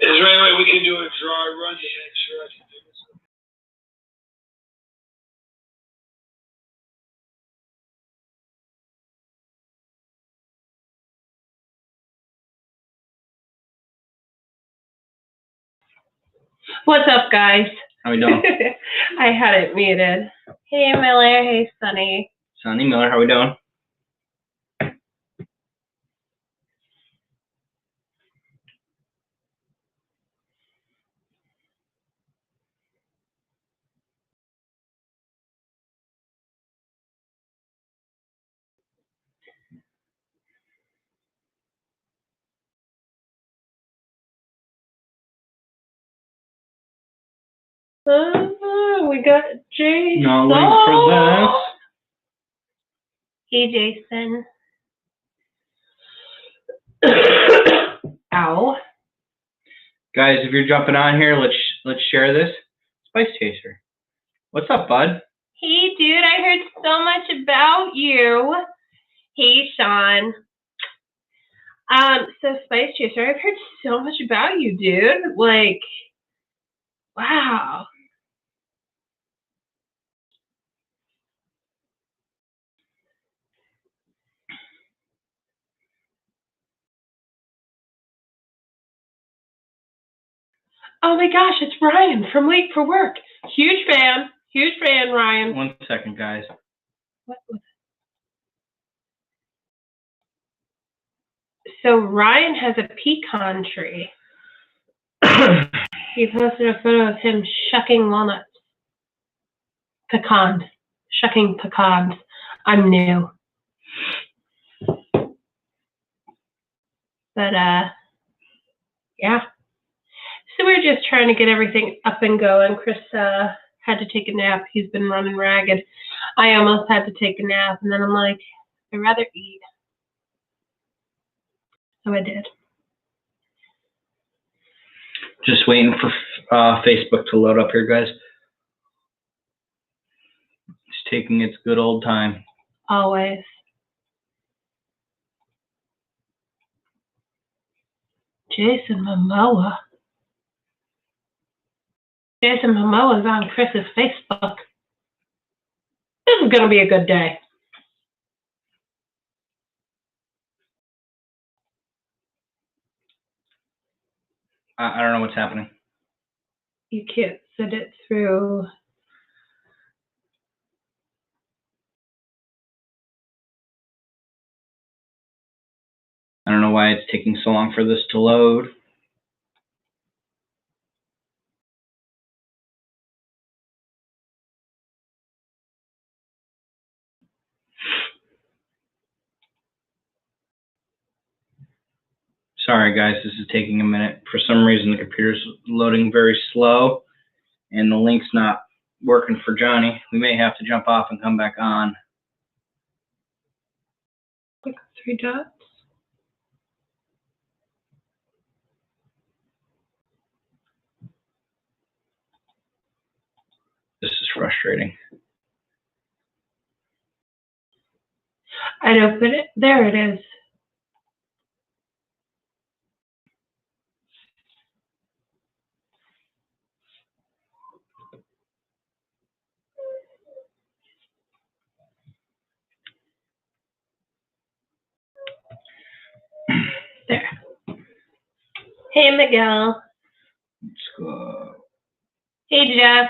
Is there any way we can do a dry run to make sure I can do this? What's up, guys? How we doing? I had it muted. Hey, Miller. Hey, Sunny. Sunny, Miller, how we doing? We got Jason. No link for Hey, Jason. Ow. Guys, if you're jumping on here, let's share this. Spice Chaser. What's up, bud? Hey, dude, I heard so much about you. Hey, Sean. So Spice Chaser, I've heard so much about you, dude. Like, wow. Oh my gosh, it's Ryan from Late for Work. Huge fan, Ryan. 1 second, guys. What? So Ryan has a pecan tree. He posted a photo of him shucking walnuts. Shucking pecans. I'm new. But, yeah. So we're just trying to get everything up and going. Chris had to take a nap. He's been running ragged. I almost had to take a nap, and then I'm like, I'd rather eat. So I did. Just waiting for Facebook to load up here, guys. It's taking its good old time. Always. Jason Momoa. Jason Momoa's on Chris's Facebook. This is going to be a good day. I don't know what's happening. You can't send it through. I don't know why it's taking so long for this to load. Sorry, guys, this is taking a minute. For some reason, the computer's loading very slow, and the link's not working for Johnny. We may have to jump off and come back on. Click 3 dots. This is frustrating. I'd open it. There it is. There. Hey, Miguel. Let's go. Hey, Jeff.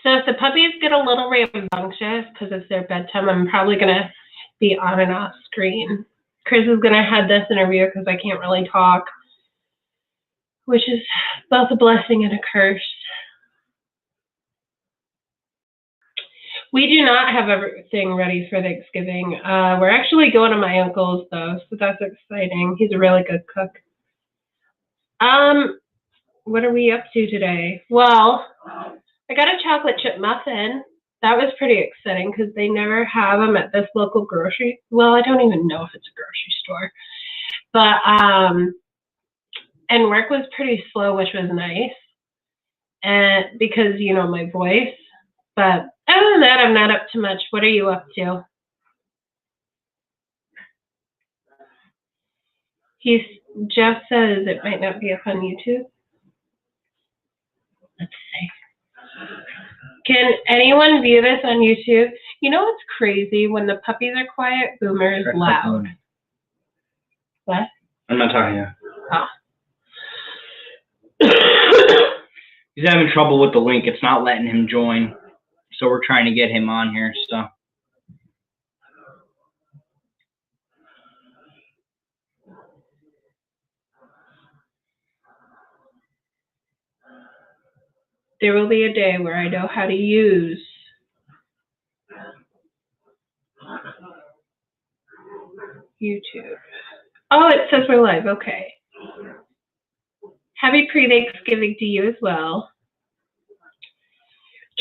So if the puppies get a little rambunctious because it's their bedtime, I'm probably going to be on and off screen. Chris is going to head this interview because I can't really talk, which is both a blessing and a curse. We do not have everything ready for Thanksgiving. We're actually going to my uncle's, though, so that's exciting. He's a really good cook. What are we up to today? Well, I got a chocolate chip muffin. That was pretty exciting because they never have them at this local grocery. Well, I don't even know if it's a grocery store. But, and work was pretty slow, which was nice. And because, you know, my voice. But other than that, I'm not up to much. What are you up to? Jeff says it might not be up on YouTube. Let's see. Can anyone view this on YouTube? You know what's crazy? When the puppies are quiet, Boomer is loud. What? I'm not talking to you. Oh. He's having trouble with the link. It's not letting him join. So we're trying to get him on here. So. There will be a day where I know how to use YouTube. Oh, it says we're live. Okay. Happy pre-Thanksgiving to you as well.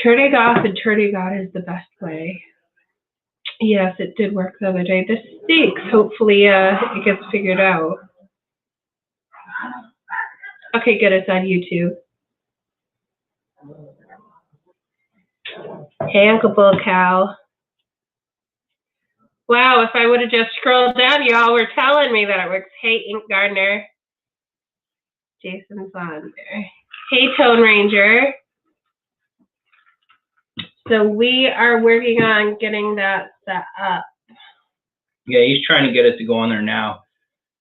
Turning off and turning on is the best way. Yes, it did work the other day. This stinks. Hopefully it gets figured out. Okay, good. It's on YouTube. Hey, Uncle Bull Cow. Wow, if I would have just scrolled down, y'all were telling me that it works. Hey, Ink Gardener. Jason's on there. Hey, Tone Ranger. So we are working on getting that set up. Yeah, he's trying to get it to go on there now.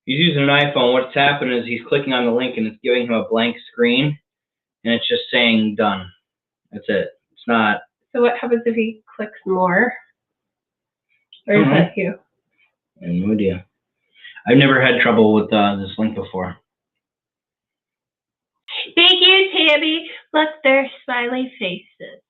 He's using an iPhone. What's happening is he's clicking on the link and it's giving him a blank screen, and it's just saying done. That's it. It's not. So what happens if he clicks more? Or is that you? I have no idea. I've never had trouble with this link before. Thank you, Tammy. Look, they're smiley faces.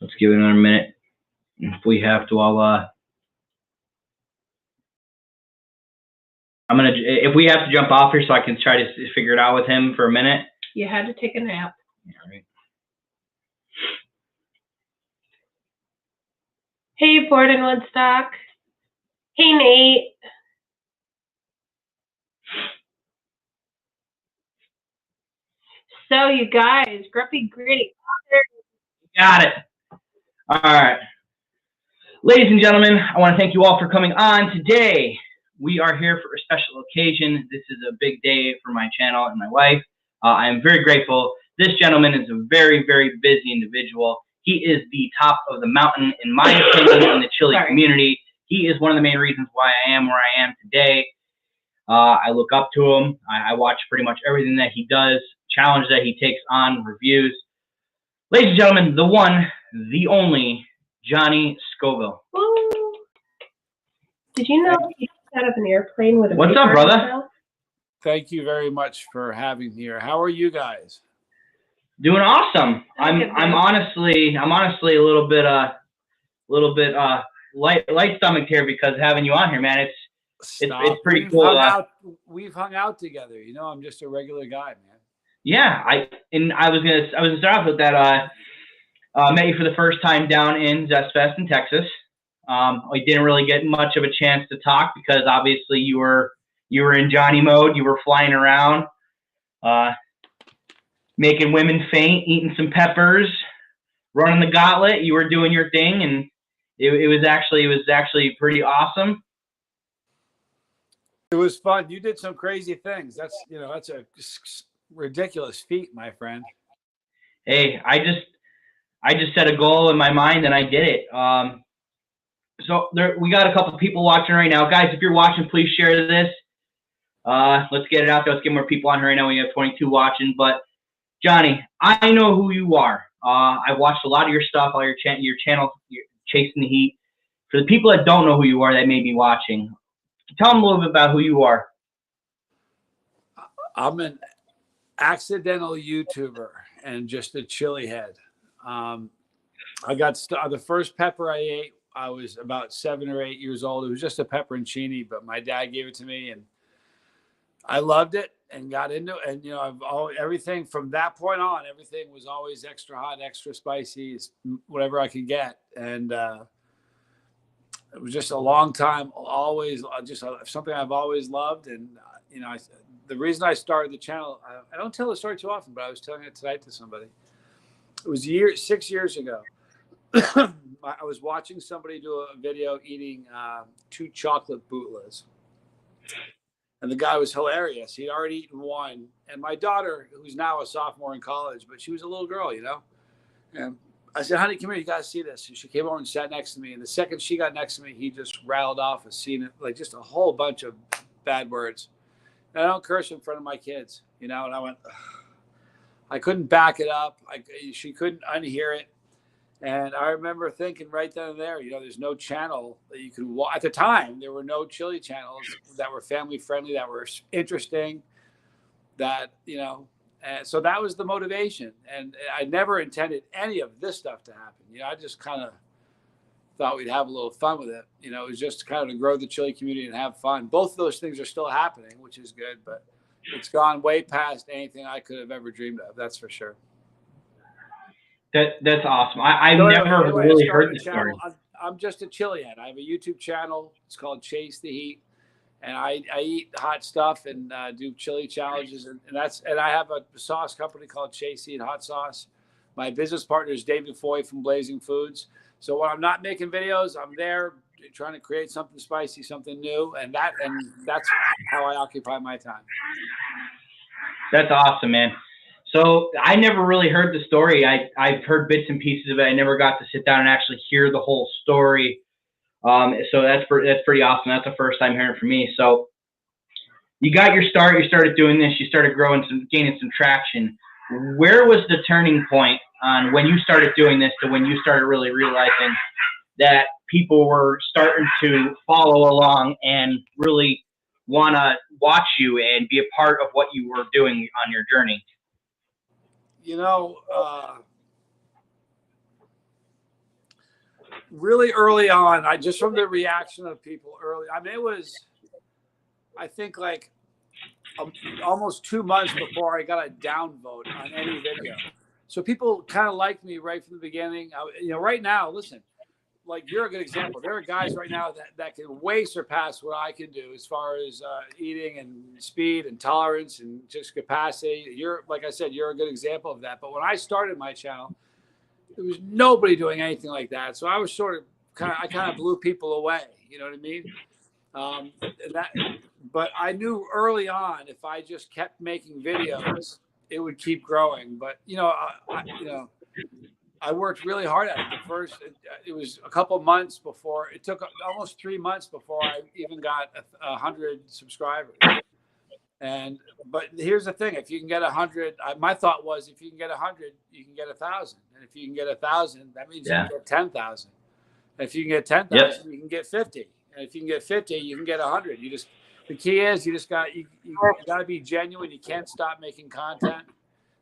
Let's give it another minute. If we have to, if we have to jump off here so I can try to figure it out with him for a minute. You had to take a nap. All right. Hey, Borden Woodstock. Hey, Nate. So, you guys, Grumpy Gritty. Got it. All right. Ladies and gentlemen, I want to thank you all for coming on today. We are here for a special occasion. This is a big day for my channel and my wife. I am very grateful. This gentleman is a very, very busy individual. He is the top of the mountain, in my opinion, in the chili community. He is one of the main reasons why I am where I am today. I look up to him. I watch pretty much everything that he does, challenge that he takes on, reviews. Ladies and gentlemen, the one, the only, Johnny Scoville. Woo. Did you know he got out of an airplane with a What's up, brother? Thank you very much for having me here. How are you guys? Doing awesome. I'm honestly a little bit light stomached here because having you on here, man. It's pretty cool. We've hung out together. You know, I'm just a regular guy, man. Yeah, I was gonna start off with that. Met you for the first time down in Zest Fest in Texas. We didn't really get much of a chance to talk because obviously you were in Johnny mode. You were flying around, making women faint, eating some peppers, running the gauntlet. You were doing your thing, and it was actually pretty awesome. It was fun. You did some crazy things. That's a ridiculous feat, my friend. Hey, I just set a goal in my mind and I did it. So we got a couple of people watching right now. Guys, if you're watching, please share this. Let's get it out there. Let's get more people on here right now. We have 22 watching. But Johnny, I know who you are. I've watched a lot of your stuff, all your channel, Chasing the Heat. For the people that don't know who you are, that may be watching, tell them a little bit about who you are. I'm an accidental YouTuber and just a chili head. I got the first pepper I ate. I was about 7 or 8 years old. It was just a pepperoncini, but my dad gave it to me, and I loved it and got into it. And everything from that point on, everything was always extra hot, extra spicy, whatever I could get. And it was just a long time, always just something I've always loved. And you know, the reason I started the channel, I don't tell the story too often, but I was telling it tonight to somebody. It was 6 years ago. I was watching somebody do a video eating 2 chocolate bootlas. And the guy was hilarious. He'd already eaten one. And my daughter, who's now a sophomore in college, but she was a little girl, you know. And I said, honey, come here. You got to see this. And she came over and sat next to me. And the second she got next to me, he just rattled off a scene, like just a whole bunch of bad words. And I don't curse in front of my kids, you know. And I went, ugh. I couldn't back it up. She couldn't unhear it. And I remember thinking right then and there, you know, there's no channel that you could watch. At the time, there were no chili channels that were family friendly, that were interesting, that, you know, and so that was the motivation. And I never intended any of this stuff to happen. You know, I just kind of thought we'd have a little fun with it. You know, it was just kind of to grow the chili community and have fun. Both of those things are still happening, which is good, but it's gone way past anything I could have ever dreamed of. That's for sure. That's awesome. I've never really heard the story. I'm just a chili head. I have a YouTube channel. It's called Chase the Heat, and I eat hot stuff and do chili challenges, and I have a sauce company called Chase the Heat Hot Sauce. My business partner is David Foy from Blazing Foods. So when I'm not making videos, I'm there trying to create something spicy, something new, and that's how I occupy my time. That's awesome, man. So I never really heard the story. I've heard bits and pieces of it. I never got to sit down and actually hear the whole story. So that's pretty awesome. That's the first time hearing it from me. So you got your start. You started doing this. You started gaining some traction. Where was the turning point on when you started doing this to when you started really realizing that people were starting to follow along and really want to watch you and be a part of what you were doing on your journey? You know, really early on, just from the reaction of people early, I mean, it was, I think, like almost 2 months before I got a downvote on any video. So people kind of liked me right from the beginning. You know, right now, listen, like you're a good example. There are guys right now that can way surpass what I can do as far as eating and speed and tolerance and just capacity. You're, like I said, you're a good example of that. But when I started my channel, there was nobody doing anything like that. So I was sort of I kind of blew people away. You know what I mean? But I knew early on if I just kept making videos, it would keep growing. But you know, I worked really hard at it. It was a couple months before. It took almost 3 months before I even got 100 subscribers. But here's the thing: if you can get 100, my thought was, if you can get 100, you can get 1,000, and if you can get 1,000, that means you can get 10,000. If you can get 10,000, you can get 50, and if you can get 50, you can get 100. The key is you got to be genuine. You can't stop making content.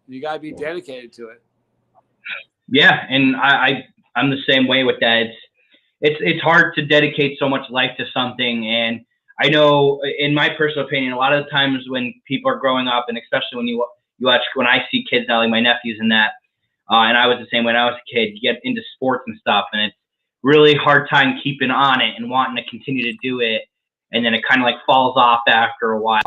You got to be dedicated to it. Yeah, and I'm the same way with that. It's hard to dedicate so much life to something, and I know, in my personal opinion, a lot of the times when people are growing up, and especially when you watch, when I see kids now, like my nephews and that, and I was the same when I was a kid, you get into sports and stuff, and it's really hard time keeping on it and wanting to continue to do it, and then it kind of like falls off after a while.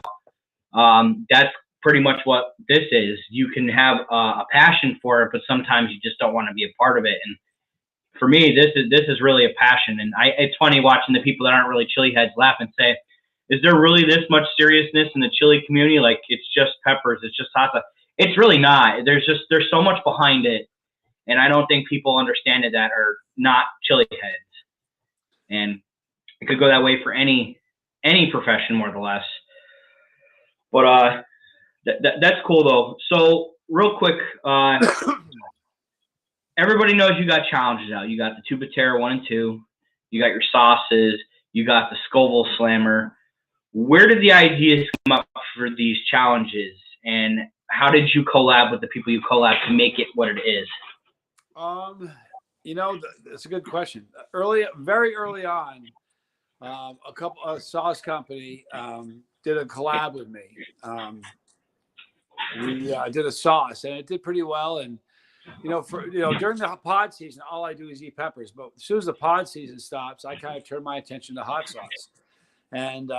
That's pretty much what this is. You can have a passion for it, but sometimes you just don't want to be a part of it. And for me, this is really a passion. And it's funny watching the people that aren't really chili heads laugh and say, is there really this much seriousness in the chili community? Like, it's just peppers, it's just salsa. It's really not. There's so much behind it. And I don't think people understand it that are not chili heads. And it could go that way for any profession, more or less. But that's cool though. So real quick, everybody knows you got challenges out. You got the Tuba Terra 1 and 2. You got your sauces. You got the Scoville Slammer. Where did the ideas come up for these challenges, and how did you collab with the people you collab to make it what it is? You know, that's a good question. Very early on, a sauce company did a collab with me. We did a sauce, and it did pretty well. And during the pod season, all I do is eat peppers. But as soon as the pod season stops, I kind of turn my attention to hot sauce. And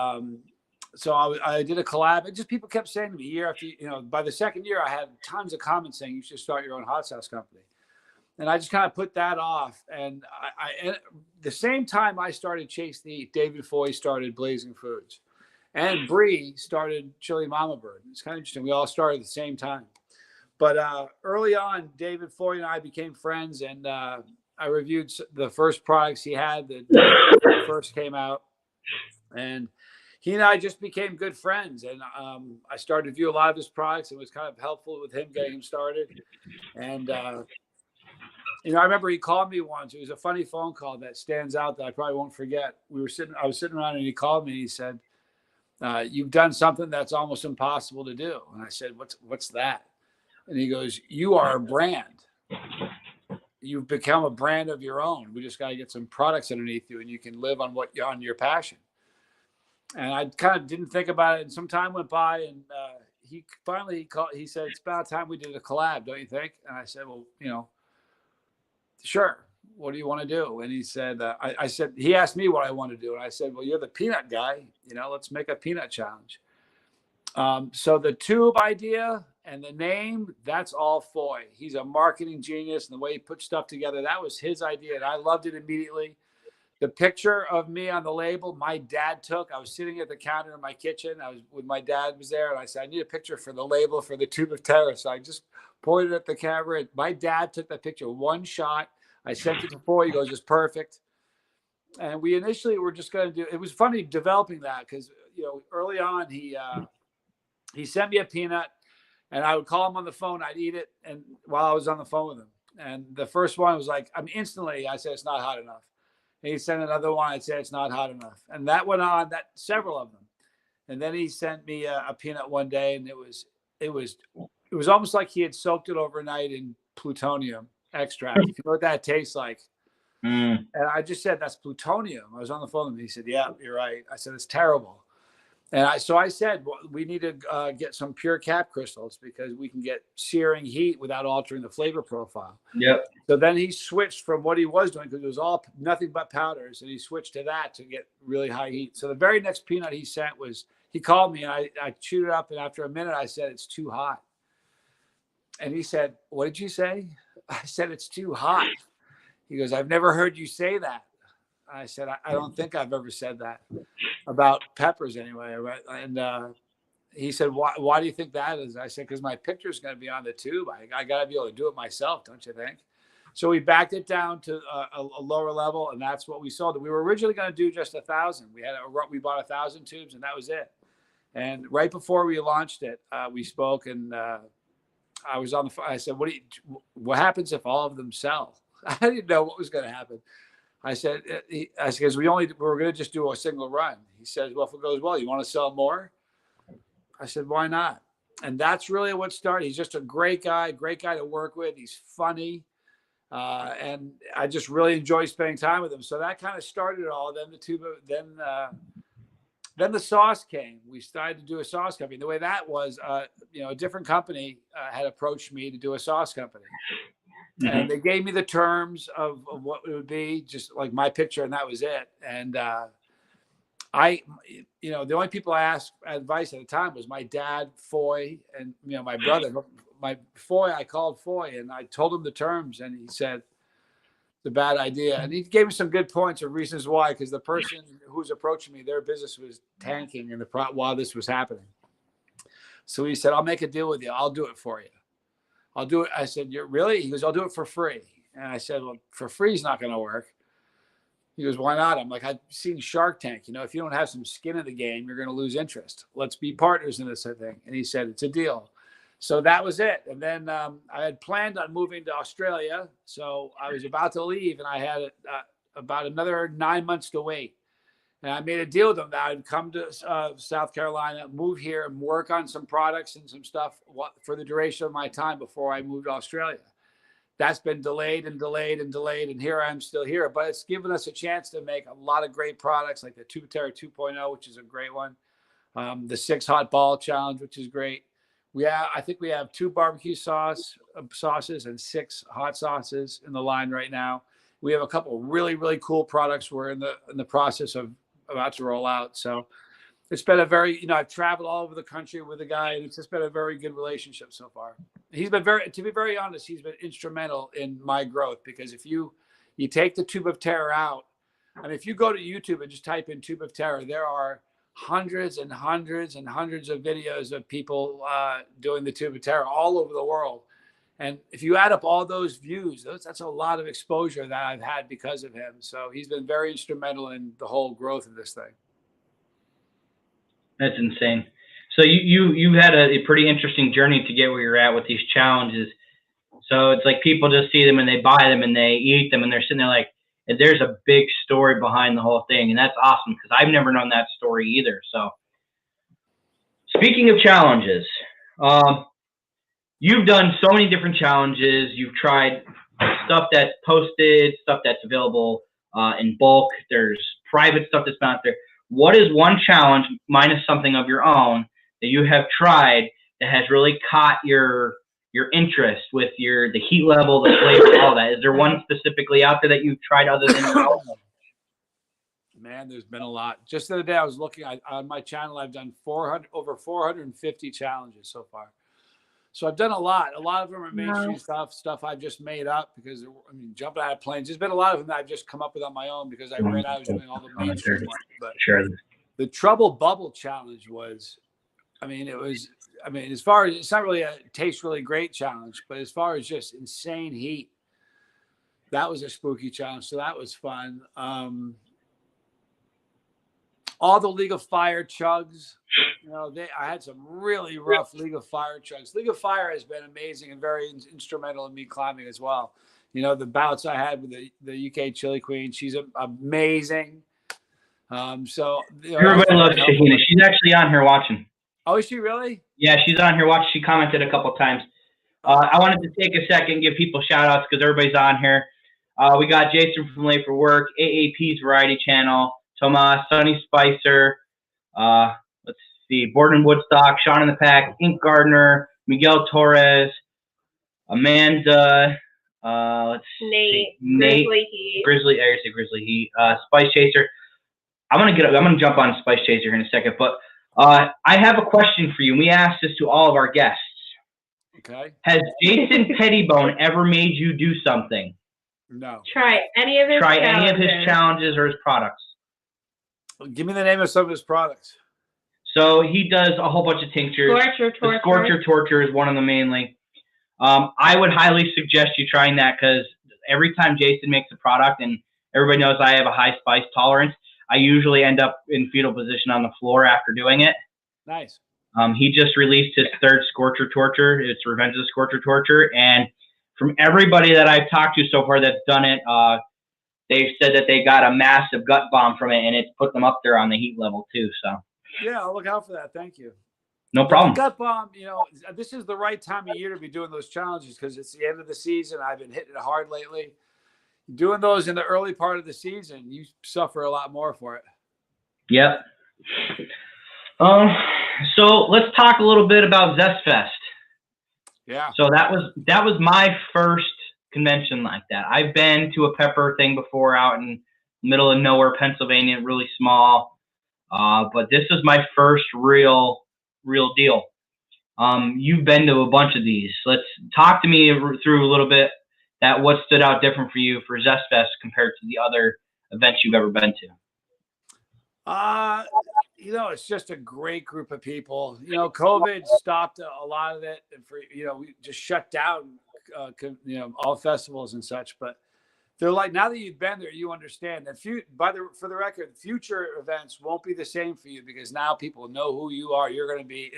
so I did a collab, and just people kept saying to me year after, by the second year, I had tons of comments saying you should start your own hot sauce company. And I just kind of put that off. And I the same time I started Chase the Eat, David Foy started Blazing Foods, and Bree started Chili Mama Bird. It's kind of interesting. We all started at the same time. But early on, David Foy and I became friends, and I reviewed the first products he had that first came out. And he and I just became good friends. And I started to review a lot of his products. It was kind of helpful with him getting him started. And, I remember he called me once. It was a funny phone call that stands out that I probably won't forget. I was sitting around, and he called me, and he said, you've done something that's almost impossible to do. And I said, what's that? And he goes, you are a brand. You've become a brand of your own. We just got to get some products underneath you, and you can live on on your passion. And I kind of didn't think about it. And some time went by, and he finally called. He said, it's about time we did a collab, don't you think? And I said, well, sure. What do you want to do? And he said, I said, he asked me what I want to do. And I said, well, you're the peanut guy. Let's make a peanut challenge. So the tube idea and the name, that's all Foy. He's a marketing genius, and the way he put stuff together, that was his idea. And I loved it immediately. The picture of me on the label, my dad took. I was sitting at the counter in my kitchen. My dad was there, and I said, I need a picture for the label for the tube of terror. So I just pointed at the camera. My dad took that picture, one shot. I sent it to Foy. He goes, it's perfect. And we initially were just going to do, it was funny developing that because, early on he sent me a peanut, and I would call him on the phone. I'd eat it, and while I was on the phone with him. And the first one was like, instantly I said, it's not hot enough. And he sent another one. I'd say it's not hot enough. And that went on, several of them. And then he sent me a peanut one day, and it was almost like he had soaked it overnight in plutonium extract. If you know what that tastes like. And I just said, that's plutonium. I was on the phone with him. He said, yeah, you're right. I said, it's terrible. And I said, well, we need to get some pure cap crystals because we can get searing heat without altering the flavor profile. Yep. So then he switched from what he was doing, because it was all nothing but powders, and he switched to that to get really high heat. So the very next peanut he sent he called me, and I chewed it up, and after a minute I said, it's too hot. And he said, what did you say? I said, it's too hot. He goes, I've never heard you say that. I said, I don't think I've ever said that about peppers anyway. Right? And he said, why do you think that is? I said, because my picture is going to be on the tube. I got to be able to do it myself, don't you think? So we backed it down to a lower level, and that's what we sold. We were originally going to do just 1,000. We bought 1,000 tubes, and that was it. And right before we launched it, we spoke, and I was on the phone. I said, what happens if all of them sell? I didn't know what was going to happen. I said, because we were going to just do a single run. He says, well, if it goes well, you want to sell more? I said, why not? And that's really what started. He's just a great guy to work with. He's funny. And I just really enjoy spending time with him. So that kind of started it all. Then the sauce came. We started to do a sauce company. The way that was, a different company had approached me to do a sauce company. Mm-hmm. And they gave me the terms of what it would be, just like my picture, and that was it. And the only people I asked advice at the time was my dad, Foy, and my brother. I called Foy, and I told him the terms, and he said it's a bad idea. And he gave me some good points of reasons why, because the person who was approaching me, their business was tanking while this was happening. So he said, I'll make a deal with you. I'll do it for you. I'll do it. I said, you're really? He goes, I'll do it for free. And I said, well, for free is not going to work. He goes, why not? I'm like, I've seen Shark Tank. If you don't have some skin in the game, you're going to lose interest. Let's be partners in this thing. And he said, it's a deal. So that was it. And then I had planned on moving to Australia. So I was about to leave, and I had about another 9 months to wait. And I made a deal with them that I'd come to South Carolina, move here, and work on some products and some stuff for the duration of my time before I moved to Australia. That's been delayed and delayed and delayed, and here I am still here. But it's given us a chance to make a lot of great products, like the Tube Terror 2.0, which is a great one. The 6 Hot Ball Challenge, which is great. I think we have 2 barbecue sauces and 6 hot sauces in the line right now. We have a couple of really, really cool products we're in the process of about to roll out. So it's been a very, I've traveled all over the country with a guy, and it's just been a very good relationship so far. He's been to be very honest, he's been instrumental in my growth, because if you take the Tube of Terror out, and if you go to YouTube and just type in Tube of Terror, there are hundreds and hundreds and hundreds of videos of people doing the Tube of Terror all over the world. And if you add up all those views, that's a lot of exposure that I've had because of him. So he's been very instrumental in the whole growth of this thing. That's insane. So you had a pretty interesting journey to get where you're at with these challenges. So it's like people just see them and they buy them and they eat them and they're sitting there like, there's a big story behind the whole thing. And that's awesome, because I've never known that story either. So speaking of challenges, you've done so many different challenges. You've tried stuff that's posted, stuff that's available in bulk. There's private stuff that's not there. What is one challenge, minus something of your own, that you have tried that has really caught your interest with the heat level, the flavor, all that? Is there one specifically out there that you've tried other than your own? Man, there's been a lot. Just the other day, I was looking on my channel. I've done over 450 challenges so far. So I've done a lot. A lot of them are mainstream stuff I've just made up because, jumping out of planes. There's been a lot of them that I've just come up with on my own because I ran out of doing all the mainstream ones. But sure. The Trouble Bubble Challenge was, as far as, it's not really a taste really great challenge, but as far as just insane heat, that was a spooky challenge. So that was fun. All the League of Fire chugs, I had some really rough League of Fire chugs. League of Fire has been amazing and very instrumental in me climbing as well. The bouts I had with the UK Chili Queen, she's amazing. Everybody loves Shahina. She's actually on here watching. Oh, is she really? Yeah, she's on here watching. She commented a couple times. I wanted to take a second and give people shout outs because everybody's on here. We got Jason from Late for Work, AAP's Variety Channel, Tomas, Sonny Spicer, let's see, Borden Woodstock, Sean in the Pack, Ink Gardner, Miguel Torres, Amanda, let's see, Nate, Grizzly Heat, Spice Chaser. I'm gonna jump on Spice Chaser here in a second, but I have a question for you. And we asked this to all of our guests. Okay. Has Jason Pettibone ever made you do something? No. Try any of his challenges or his products. Give me the name of some of his products. So he does a whole bunch of tinctures. Scorcher Torture is one of them mainly. I would highly suggest you trying that because every time Jason makes a product, and everybody knows I have a high spice tolerance, I usually end up in fetal position on the floor after doing it. Nice. He just released his third Scorcher Torture. It's Revenge of the Scorcher Torture. And from everybody that I've talked to so far that's done it, they've said that they got a massive gut bomb from it, and it's put them up there on the heat level too. So yeah, I'll look out for that. Thank you. No problem. Gut bomb, this is the right time of year to be doing those challenges because it's the end of the season. I've been hitting it hard lately. Doing those in the early part of the season, you suffer a lot more for it. Yep. So let's talk a little bit about Zest Fest. Yeah. So that was my first convention like that. I've been to a pepper thing before out in the middle of nowhere, Pennsylvania, really small. But this is my first real deal. You've been to a bunch of these. Let's talk to me through a little bit that what stood out different for you for Zest Fest compared to the other events you've ever been to. It's just a great group of people. COVID stopped a lot of it, and we just shut down, all festivals and such. But they're like, now that you've been there, you understand that. For the record, future events won't be the same for you because now people know who you are. You're going to be.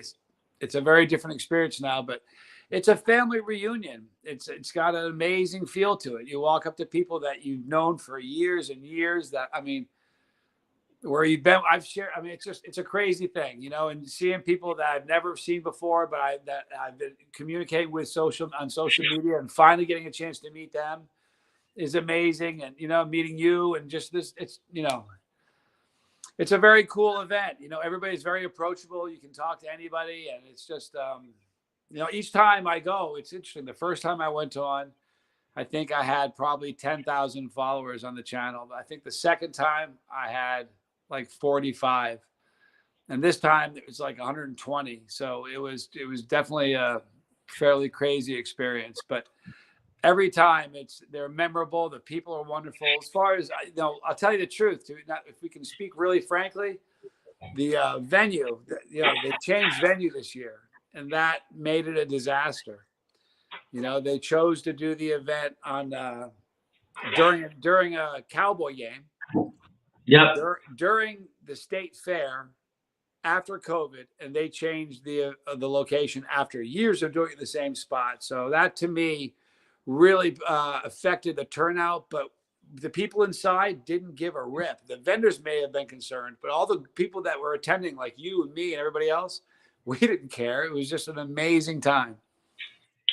It's a very different experience now, but it's a family reunion. It's got an amazing feel to it. You walk up to people that you've known for years and years. Where you've been, it's a crazy thing, and seeing people that I've never seen before, but I've been communicating with on social media, and finally getting a chance to meet them is amazing. And meeting you and just this, it's a very cool event. Everybody's very approachable. You can talk to anybody, and it's just each time I go, it's interesting. The first time I went on, I think I had probably 10,000 followers on the channel. I think the second time I had like 45. and this time it was like 120. So it was definitely a fairly crazy experience. But every time they're memorable. The people are wonderful. As far as I'll tell you the truth. If we can speak really frankly, the venue, they changed venue this year, and that made it a disaster. They chose to do the event on during a Cowboy game. Yep. During the state fair after COVID, and they changed the location after years of doing it in the same spot. So that to me really affected the turnout, but the people inside didn't give a rip. The vendors may have been concerned, but all the people that were attending, like you and me and everybody else, we didn't care. It was just an amazing time.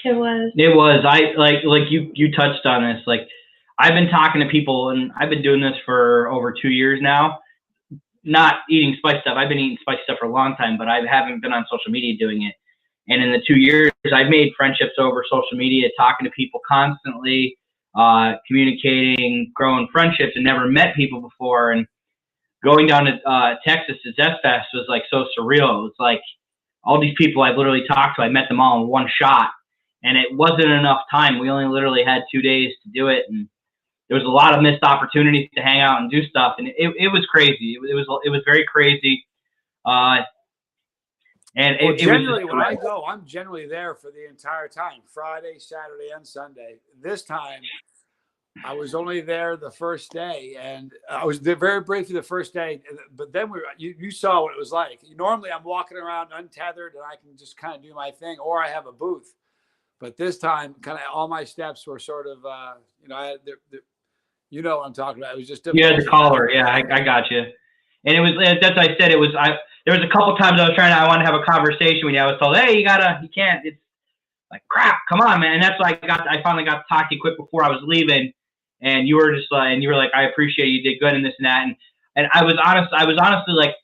It was. It was. I like you touched on this. Like, I've been talking to people, and I've been doing this for over 2 years now. Not eating spice stuff. I've been eating spice stuff for a long time, but I haven't been on social media doing it. And in the 2 years, I've made friendships over social media, talking to people constantly, communicating, growing friendships, and never met people before. And going down to Texas to Zest Fest was like so surreal. It was like all these people I've literally talked to, I met them all in one shot. And it wasn't enough time. We only literally had 2 days to do it. And there was a lot of missed opportunities to hang out and do stuff. And it was crazy. It was very crazy. Generally, when I go, I'm generally there for the entire time, Friday, Saturday, and Sunday. This time, I was only there the first day, and I was there very briefly the first day. But then you saw what it was like. Normally, I'm walking around untethered, and I can just kind of do my thing, or I have a booth. But this time, kind of all my steps were sort of, I had what I'm talking about. It was just you had the collar. Yeah, I got you. And it was, that's what I said. It was, there was a couple times I wanted to have a conversation with you. I was told, hey, you can't. It's like, crap, come on, man. And that's why I finally got to talk to you quick before I was leaving. And you were just like, I appreciate you did good in this and that. And I was honestly like,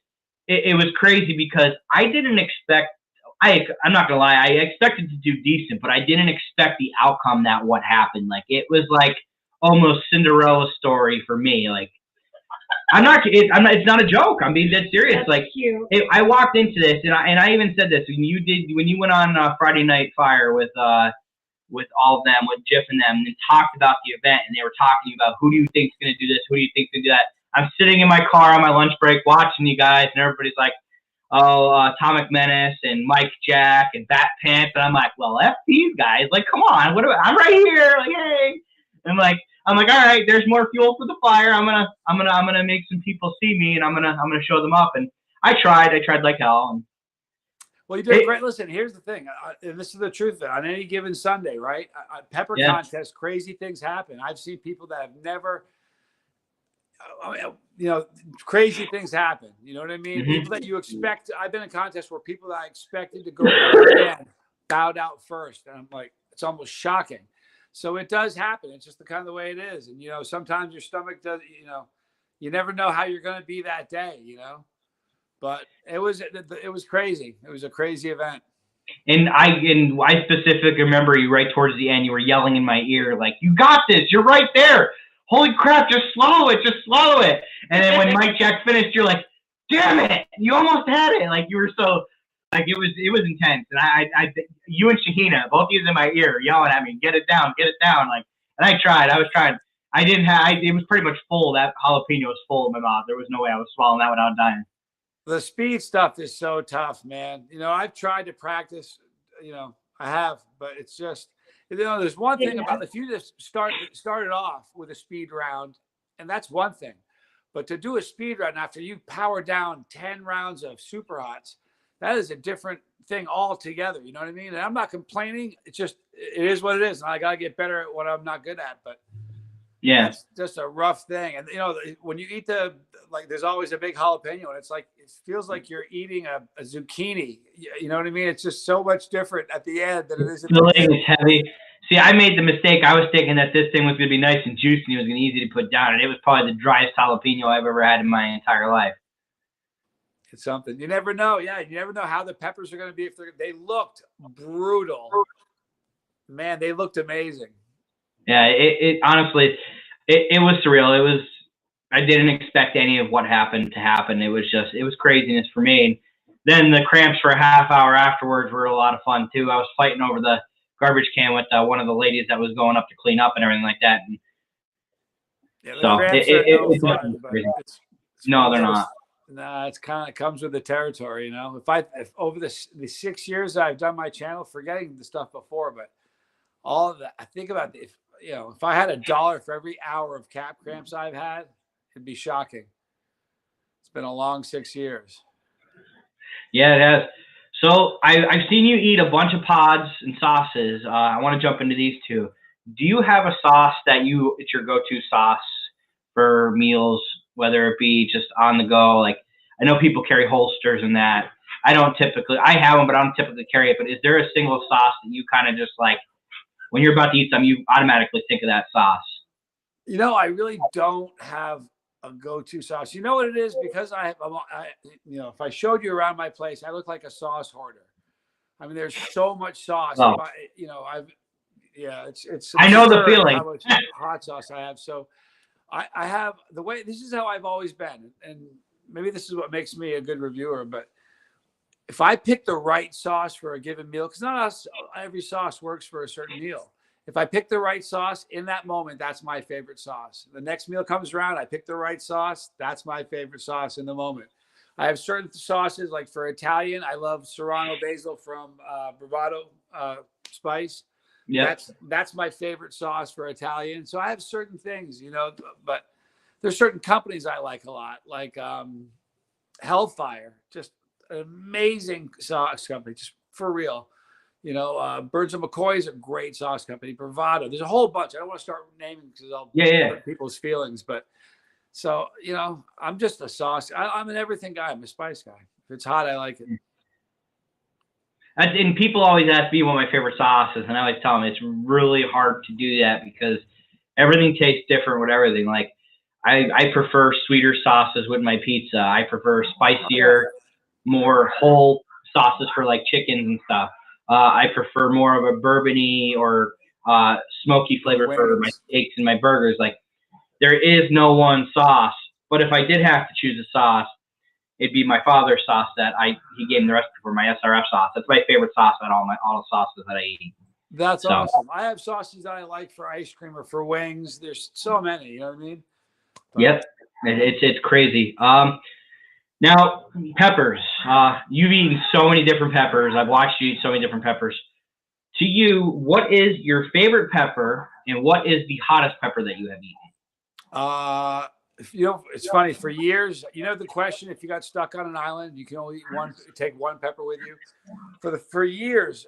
it was crazy because I didn't expect, I'm not gonna lie, I expected to do decent, but I didn't expect the outcome that what happened. Like, it was like almost Cinderella story for me. Like, it's not a joke. I'm being dead serious. That's like, I walked into this, and I even said this when you went on Friday Night Fire with all of them, with Jeff and them, and talked about the event, and they were talking about who do you think's gonna do this, who do you think's gonna do that. I'm sitting in my car on my lunch break watching you guys, and everybody's like, Atomic Menace and Mike Jack and Bat Pants, and I'm like, well, F these guys. Like, come on, I'm right here. Like, hey, and I'm like, all right, there's more fuel for the fire. I'm gonna make some people see me, and I'm gonna show them up. And I tried like hell. And well, you did great. Listen, here's the thing, and this is the truth. On any given Sunday, right? Pepper contest, crazy things happen. I've seen people that have never. Crazy things happen. You know what I mean? Mm-hmm. People that you expect. I've been in contests where people that I expected to go bowed out first, and I'm like, it's almost shocking. So it does happen. It's just the kind of the way it is, and sometimes your stomach does. You never know how you're going to be that day. But it was crazy. It was a crazy event. And I specifically remember you right towards the end. You were yelling in my ear like, "You got this! You're right there! Holy crap, just swallow it. And then when Mike Jack finished, you're like, damn it, you almost had it. Like, you were so, like, it was intense. And you and Shahina, both of you in my ear, yelling at me, get it down. Like, and I was trying. It was pretty much full. That jalapeno was full in my mouth. There was no way I was swallowing that without dying. The speed stuff is so tough, man. I've tried to practice, I have, but it's just, there's one thing about if you just started off with a speed round, and that's one thing, but to do a speed round after you power down 10 rounds of super hots, that is a different thing altogether. You know what I mean? And I'm not complaining. It's just, it is what it is. And I got to get better at what I'm not good at, but yeah, it's just a rough thing. And when you eat there's always a big jalapeno, and it's like, it feels like you're eating a zucchini. You know what I mean? It's just so much different at the end than it is. It's heavy. See, I made the mistake. I was thinking that this thing was going to be nice and juicy and it was going to be easy to put down. And it was probably the driest jalapeno I've ever had in my entire life. It's something. You never know. Yeah, you never know how the peppers are going to be. They looked brutal. Man, they looked amazing. Yeah, it honestly, it was surreal. I didn't expect any of what happened to happen. It was craziness for me. And then the cramps for a half hour afterwards were a lot of fun too. I was fighting over the garbage can with one of the ladies that was going up to clean up and everything like that. And Yeah, the so cramps are no fun, but crazy. it's No, they're not. Nah, it's kind of comes with the territory, you know. If over the 6 years I've done my channel, forgetting the stuff before, but all of that, I think about if I had $1 for every hour of calf cramps I've had, it'd be shocking. It's been a long 6 years. Yeah, it has. So I've seen you eat a bunch of pods and sauces. I want to jump into these two. Do you have a sauce it's your go-to sauce for meals, whether it be just on the go? Like, I know people carry holsters and that. I have them, but I don't typically carry it. But is there a single sauce that you kind of just like, when you're about to eat something, you automatically think of that sauce? I really don't have a go-to sauce. You know what it is? Because if I showed you around my place, I look like a sauce hoarder. I mean, there's so much sauce. Oh. It's I know the feeling. How much hot sauce I have. So I have this is how I've always been. And maybe this is what makes me a good reviewer, but if I pick the right sauce for a given meal, because not every sauce works for a certain meal. If I pick the right sauce in that moment, that's my favorite sauce. The next meal comes around, I pick the right sauce. That's my favorite sauce in the moment. I have certain sauces, like for Italian, I love Serrano basil from Bravado Spice. Yeah, that's my favorite sauce for Italian. So I have certain things, but there's certain companies I like a lot, like Hellfire, just an amazing sauce company, just for real. Birds of McCoy is a great sauce company. Bravado, there's a whole bunch. I don't want to start naming because I'll hurt people's feelings. But so I'm just a sauce. I'm an everything guy. I'm a spice guy. If it's hot, I like it. And people always ask me what my favorite sauce is, and I always tell them it's really hard to do that because everything tastes different with everything. Like I prefer sweeter sauces with my pizza. I prefer spicier, more whole sauces for like chickens and stuff. I prefer more of a bourbony or smoky flavor for my steaks and my burgers. Like, there is no one sauce. But if I did have to choose a sauce, it'd be my father's sauce that he gave me the recipe for, my SRF sauce. That's my favorite sauce out of all the sauces that I eat. That's awesome. I have sauces that I like for ice cream or for wings. There's so many, you know what I mean? But, yep. It's crazy. Now, peppers. You've eaten so many different peppers. I've watched you eat so many different peppers. To you, what is your favorite pepper, and what is the hottest pepper that you have eaten? It's funny. For years, the question: if you got stuck on an island, you can only take one pepper with you. For years,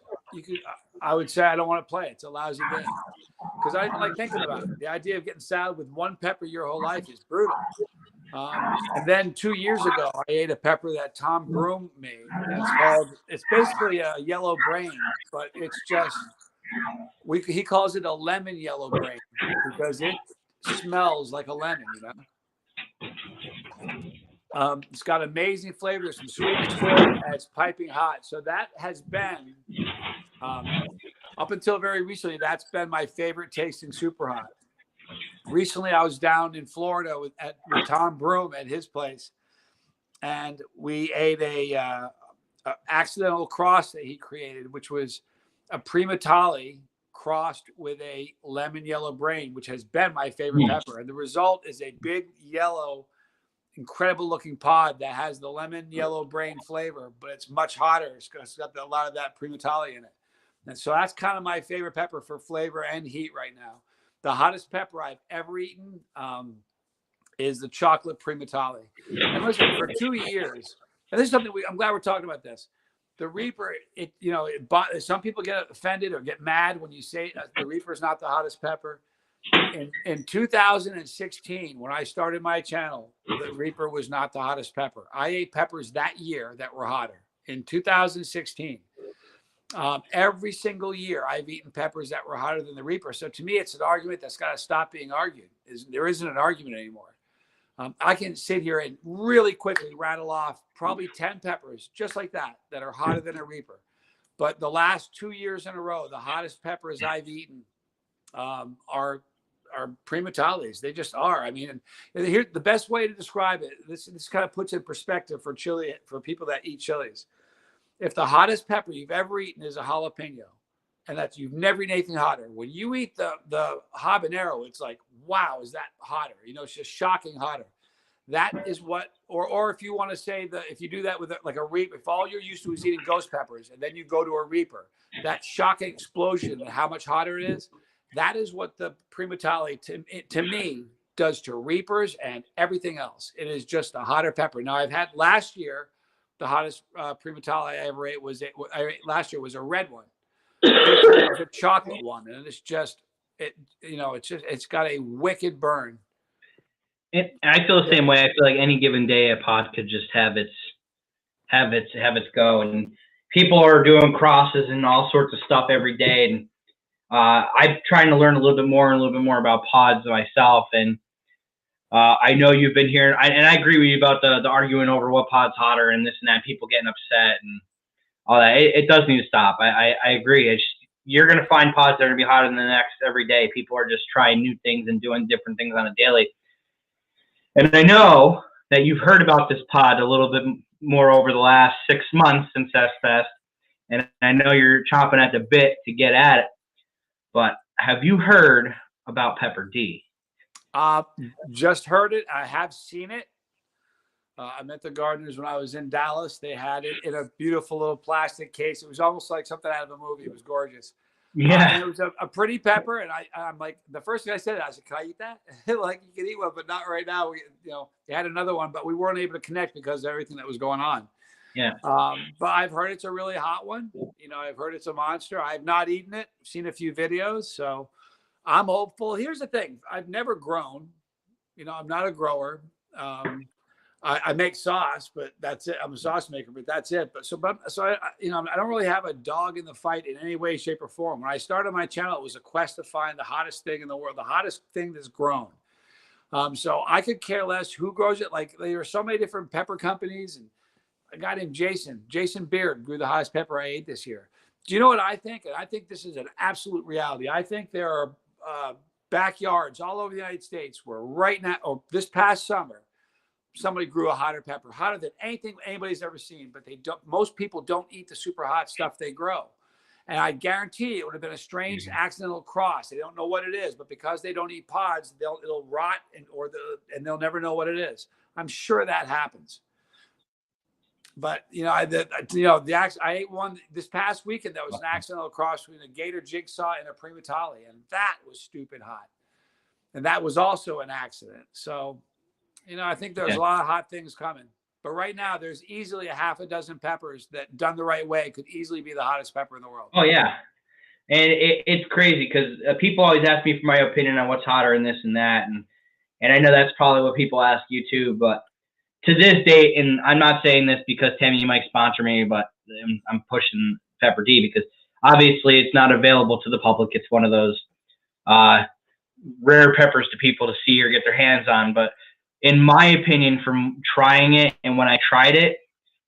I would say I don't want to play. It's a lousy game because I didn't like thinking about it. The idea of getting saddled with one pepper your whole life is brutal. And then 2 years ago, I ate a pepper that Tom Broom made. It's basically a yellow brain, but it's just, he calls it a lemon yellow brain because it smells like a lemon, It's got amazing flavor. There's some sweetness to it, and it's piping hot. So that has been, up until very recently, that's been my favorite tasting super hot. Recently, I was down in Florida with Tom Broom at his place, and we ate a accidental cross that he created, which was a Primatale crossed with a lemon yellow brain, which has been my favorite pepper. And the result is a big yellow, incredible looking pod that has the lemon yellow brain flavor, but it's much hotter. It's got a lot of that Primatale in it. And so that's kind of my favorite pepper for flavor and heat right now. The hottest pepper I've ever eaten is the chocolate Primatale. And listen, for 2 years, and this is something I'm glad we're talking about this. The Reaper, some people get offended or get mad when you say the Reaper is not the hottest pepper. In 2016, when I started my channel, the Reaper was not the hottest pepper. I ate peppers that year that were hotter. In 2016. Every single year I've eaten peppers that were hotter than the Reaper. So to me, it's an argument that's got to stop being argued. There isn't an argument anymore. I can sit here and really quickly rattle off probably 10 peppers just like that are hotter than a Reaper. But the last 2 years in a row, the hottest peppers I've eaten are prima tallies. They just are. I mean, and here the best way to describe it. This kind of puts in perspective for chili, for people that eat chilies. If the hottest pepper you've ever eaten is a jalapeno, and that's you've never eaten anything hotter, when you eat the habanero, it's like, wow, is that hotter? You know, it's just shocking hotter. That is what, or if you want to say if you do that with like a reaper, if all you're used to is eating ghost peppers, and then you go to a reaper, that shocking explosion and how much hotter it is, that is what the primatale to me does to reapers and everything else. It is just a hotter pepper. Now I've had last year, the hottest primatale I ever ate last year was a red one. It was a chocolate one, and it's just it's got a wicked burn. I feel the same way. I feel like any given day a pod could just have its go, and people are doing crosses and all sorts of stuff every day. And I'm trying to learn a little bit more about pods myself. And I know you've been here, and I agree with you about the arguing over what pod's hotter and this and that. People getting upset and all that. It does need to stop. I agree. You're going to find pods that are going to be hotter than the next every day. People are just trying new things and doing different things on a daily. And I know that you've heard about this pod a little bit more over the last 6 months since SFest, and I know you're chomping at the bit to get at it. But have you heard about Pepper D? Just heard it. I have seen it. I met the gardeners when I was in Dallas. They had it in a beautiful little plastic case. It was almost like something out of a movie. It was gorgeous. Yeah. And it was a pretty pepper. And I'm like, the first thing I said, I said, can I eat that? Like, you can eat one, but not right now. They had another one, but we weren't able to connect because of everything that was going on. Yeah. But I've heard it's a really hot one. I've heard it's a monster. I've not eaten it. I've seen a few videos. So I'm hopeful. Here's the thing. I've never grown. I'm not a grower. I make sauce, but that's it. I'm a sauce maker, but that's it. I don't really have a dog in the fight in any way, shape, or form. When I started my channel, it was a quest to find the hottest thing in the world, the hottest thing that's grown. So I could care less who grows it. Like, there are so many different pepper companies, and a guy named Jason Beard grew the hottest pepper I ate this year. Do you know what I think? And I think this is an absolute reality. I think there are backyards all over the United States where right now, or this past summer, somebody grew a hotter pepper, hotter than anything anybody's ever seen. But most people don't eat the super hot stuff they grow. And I guarantee it would have been a strange accidental cross. They don't know what it is, but because they don't eat pods, it'll rot and they'll never know what it is. I'm sure that happens. But I ate one this past weekend that was an accidental cross between a gator jigsaw and a primatale, and that was stupid hot. And that was also an accident. So, I think there's a lot of hot things coming. But right now, there's easily a half a dozen peppers that, done the right way, could easily be the hottest pepper in the world. Oh, yeah. And it's crazy because people always ask me for my opinion on what's hotter and this and that. And I know that's probably what people ask you too. But to this date, and I'm not saying this because Tammy, you might sponsor me, but I'm pushing Pepper D because obviously it's not available to the public. It's one of those rare peppers to people to see or get their hands on. But in my opinion, from trying it, and when I tried it,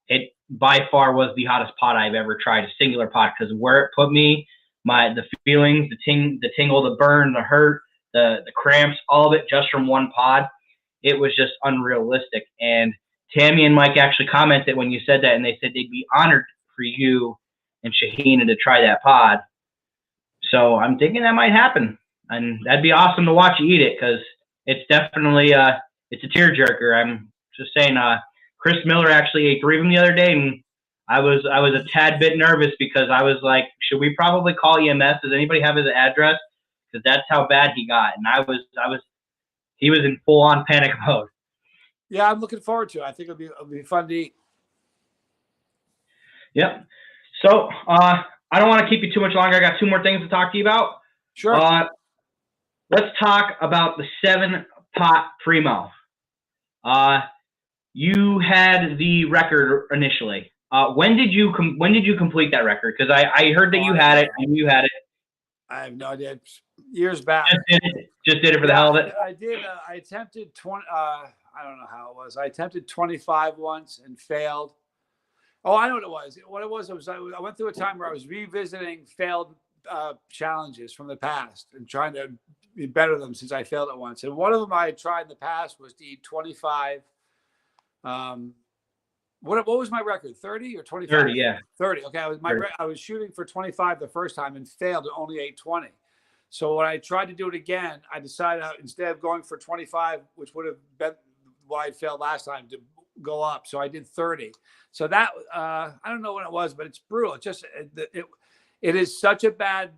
it by far was the hottest pot I've ever tried, a singular pot, because where it put me, the feelings, the tingle, the burn, the hurt, the cramps, all of it just from one pod, it was just unrealistic. And Tammy and Mike actually commented when you said that, and they said they'd be honored for you and Shahina to try that pod. So I'm thinking that might happen, and that'd be awesome to watch you eat it because it's definitely it's a tearjerker. I'm just saying. Chris Miller actually ate 3 of them the other day, and I was a tad bit nervous because I was like, should we probably call EMS? Does anybody have his address? Because that's how bad he got, and he was in full on panic mode. Yeah, I'm looking forward to it. I think it'll be fun to eat. Yep. So I don't want to keep you too much longer. I got 2 more things to talk to you about. Sure. Let's talk about the 7-pot Primo. You had the record initially. When did you complete that record? Because I heard that you had it. I knew you had it. I have no idea. Years back. Just did it for the hell of it. I did. I attempted 20. I don't know how it was. I attempted 25 once and failed. Oh, I know what it was. What it was I went through a time where I was revisiting failed challenges from the past and trying to better them since I failed it once. And one of them I had tried in the past was to eat 25. What was my record? 30 or 25? 30, yeah. 30. Okay, I was shooting for 25 the first time and failed and only ate 20. So when I tried to do it again, I decided instead of going for 25, which would have been what I failed last time, to go up. So I did 30. So that I don't know when it was, but it's brutal. It's just it is such a bad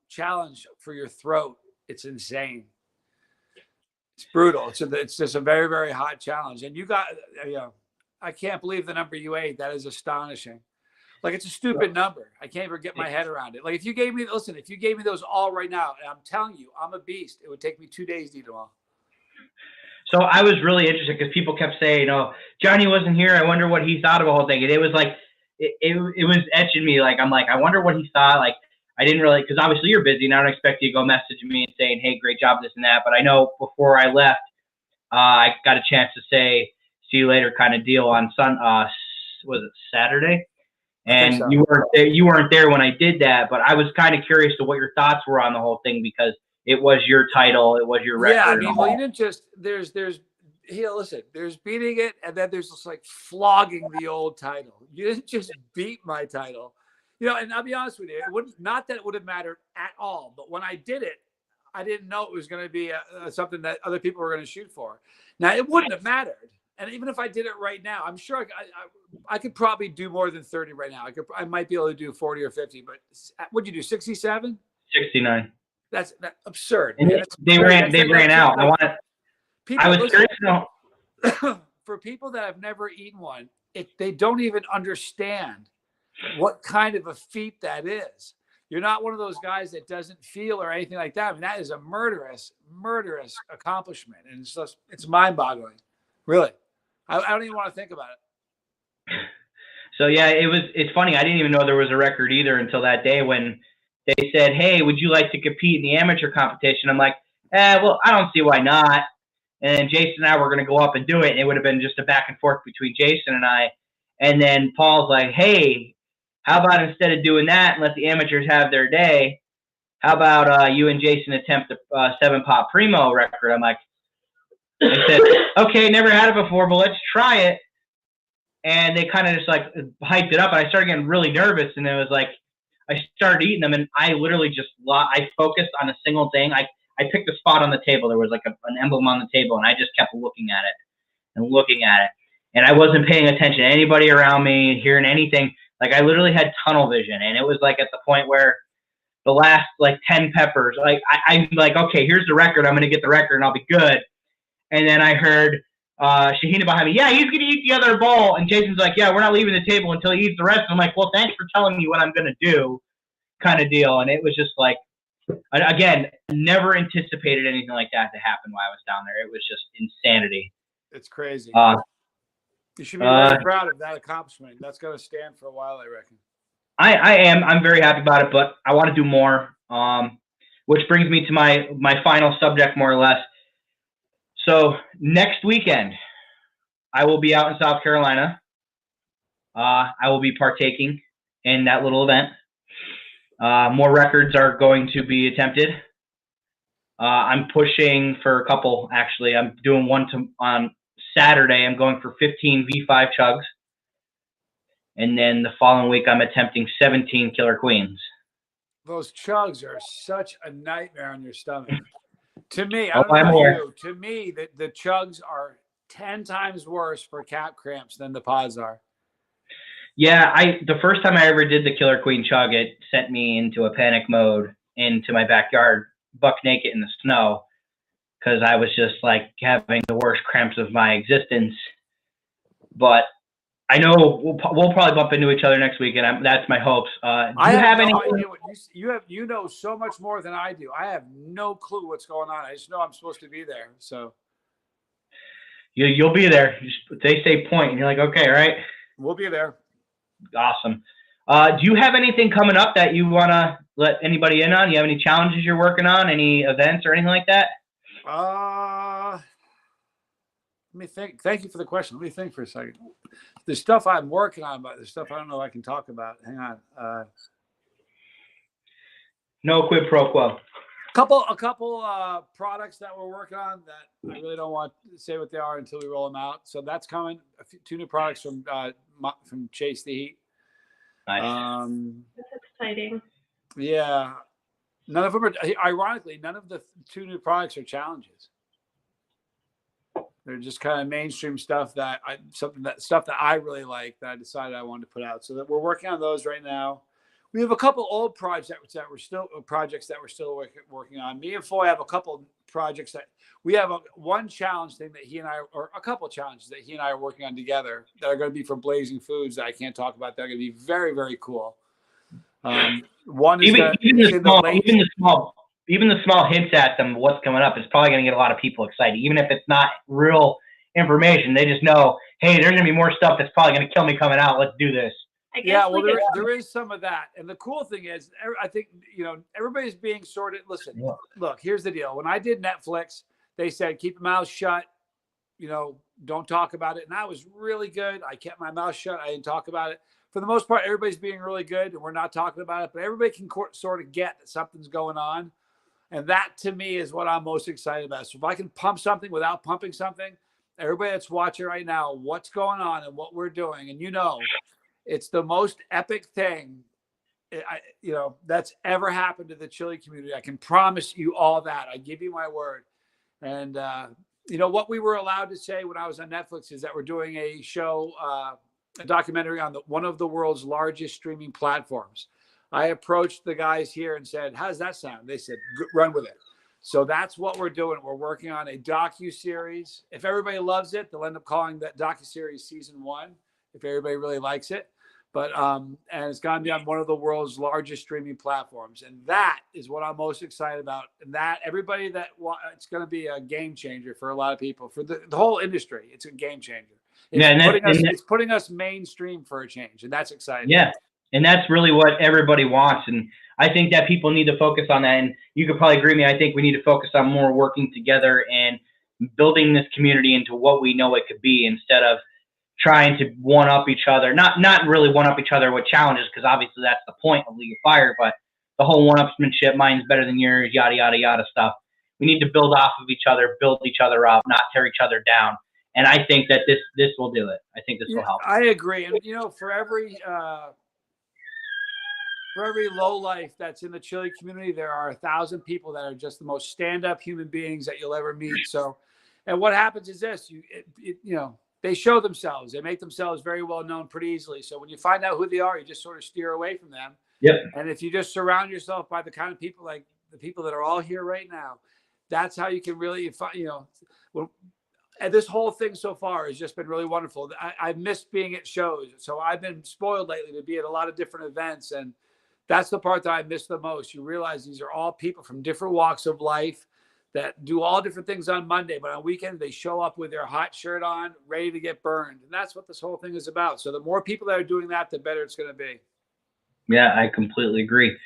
challenge for your throat. It's insane. It's brutal. It's just a very, very hot challenge. And you got, I can't believe the number you ate. That is astonishing. Like, it's a stupid number. I can't even get my head around it. Like, if you gave me those all right now, and I'm telling you, I'm a beast. It would take me 2 days to eat them all. So I was really interested because people kept saying, Johnny wasn't here. I wonder what he thought of the whole thing. And it was like, it was etching me. Like, I'm like, I wonder what he thought. Like, I didn't really, because obviously you're busy and I don't expect you to go message me and saying, hey, great job, this and that. But I know before I left, I got a chance to say, see you later kind of deal on was it Saturday? And so. You weren't there when I did that, but I was kind of curious to what your thoughts were on the whole thing because it was your title, it was your record. Yeah, I mean, well, you didn't just there's beating it, and then there's just like flogging the old title. You didn't just beat my title, And I'll be honest with you, it wouldn't, not that it would have mattered at all, but when I did it, I didn't know it was going to be something that other people were going to shoot for. Now, it wouldn't have mattered. And even if I did it right now, I'm sure I could probably do more than 30 right now. I might be able to do 40 or 50, but what'd you do, 67? 69. That's absurd. And they ran out. I was curious to know. For people that have never eaten one, they don't even understand what kind of a feat that is. You're not one of those guys that doesn't feel or anything like that. I mean, that is a murderous accomplishment. And it's mind-boggling. Really. I don't even want to think about it. So yeah, it's funny. I didn't even know there was a record either until that day when they said, hey, would you like to compete in the amateur competition? I'm like, well, I don't see why not. And then Jason and I were going to go up and do it. And it would have been just a back and forth between Jason and I. And then Paul's like, hey, how about instead of doing that and let the amateurs have their day, how about you and Jason attempt the 7-Pop Primo record? I'm like, I said, okay, never had it before, but let's try it. And they kind of just like hyped it up. And I started getting really nervous. And it was like, I started eating them and I literally I focused on a single thing. I picked a spot on the table. There was like an emblem on the table and I just kept looking at it and looking at it. And I wasn't paying attention to anybody around me, hearing anything. Like, I literally had tunnel vision. And it was like at the point where the last like 10 peppers, like I'm like, okay, here's the record. I'm going to get the record and I'll be good. And then I heard Shahina behind me, yeah, he's going to eat the other bowl. And Jason's like, yeah, we're not leaving the table until he eats the rest. And I'm like, well, thanks for telling me what I'm going to do, kind of deal. And it was just like, again, never anticipated anything like that to happen while I was down there. It was just insanity. It's crazy. You should be very proud of that accomplishment. That's going to stand for a while, I reckon. I am. I'm very happy about it, but I want to do more, which brings me to my final subject, more or less. So next weekend, I will be out in South Carolina. I will be partaking in that little event. More records are going to be attempted. I'm pushing for a couple, actually. I'm doing one on Saturday. I'm going for 15 V5 chugs. And then the following week, I'm attempting 17 Killer Queens. Those chugs are such a nightmare on your stomach. To me, I don't know about you. To me, the chugs are 10 times worse for cap cramps than the pods are. Yeah, the first time I ever did the Killer Queen chug, it sent me into a panic mode into my backyard, buck naked in the snow, because I was just like having the worst cramps of my existence. But I know we'll probably bump into each other next week, and that's my hopes. Do you have any? You know so much more than I do. I have no clue what's going on. I just know I'm supposed to be there. So you'll be there. They say point, and you're like, okay, right? We'll be there. Awesome. Do you have anything coming up that you want to let anybody in on? You have any challenges you're working on? Any events or anything like that? Let me think. Thank you for the question. Let me think for a second. The stuff I'm working on, but the stuff I don't know I can talk about. Hang on. No quid pro quo. A couple products that we're working on that I really don't want to say what they are until we roll them out. So that's coming. Two new products from Chase the Heat. Nice. That's exciting. Yeah, none of them are. Ironically, none of the two new products are challenges. They're just kind of mainstream stuff stuff that I really like that I decided I wanted to put out. So that we're working on those right now. We have a couple old projects that we're still working on. Me and Foy have a couple projects that we have one challenge thing that he and I, or a couple challenges that he and I are working on together that are going to be for Blazing Foods that I can't talk about. They're going to be very, very cool. One is even the small hints at them, what's coming up is probably going to get a lot of people excited. Even if it's not real information, they just know, hey, there's going to be more stuff that's probably going to kill me coming out. Let's do this. Yeah, well, there is some of that. And the cool thing is, I think, everybody's being sorted. Listen, look, here's the deal. When I did Netflix, they said, keep your mouth shut, don't talk about it. And that was really good. I kept my mouth shut. I didn't talk about it. For the most part, everybody's being really good and we're not talking about it, but everybody can sort of get that something's going on. And that to me is what I'm most excited about. So if I can pump something without pumping something, everybody that's watching right now, what's going on and what we're doing. And it's the most epic thing, that's ever happened to the chili community. I can promise you all that. I give you my word. And, what we were allowed to say when I was on Netflix is that we're doing a show, a documentary on one of the world's largest streaming platforms. I approached the guys here and said, how does that sound? They said, run with it. So that's what we're doing. We're working on a docu-series. If everybody loves it, they'll end up calling that docu-series season 1, if everybody really likes it. But and it's going to be on one of the world's largest streaming platforms. And that is what I'm most excited about. And that everybody it's going to be a game changer for a lot of people, for the whole industry. It's a game changer. It's putting us mainstream for a change. And that's exciting. Yeah. And that's really what everybody wants. And I think that people need to focus on that. And you could probably agree with me. I think we need to focus on more working together and building this community into what we know it could be, instead of trying to one-up each other. Not really one-up each other with challenges, because obviously that's the point of League of Fire, but the whole one-upsmanship, mine's better than yours, yada, yada, yada stuff. We need to build off of each other, build each other up, not tear each other down. And I think that this will do it. I think this will help. I agree. And, for every low life that's in the chili community, there are 1,000 people that are just the most stand-up human beings that you'll ever meet. So, and what happens is this, they show themselves. They make themselves very well known pretty easily. So when you find out who they are, you just sort of steer away from them. Yep. And if you just surround yourself by the kind of people like the people that are all here right now, that's how you can really, and this whole thing so far has just been really wonderful. I've missed being at shows. So I've been spoiled lately to be at a lot of different events. And that's the part that I miss the most. You realize these are all people from different walks of life that do all different things on Monday, but on weekends they show up with their hot shirt on, ready to get burned. And that's what this whole thing is about. So the more people that are doing that, the better it's going to be. Yeah, I completely agree.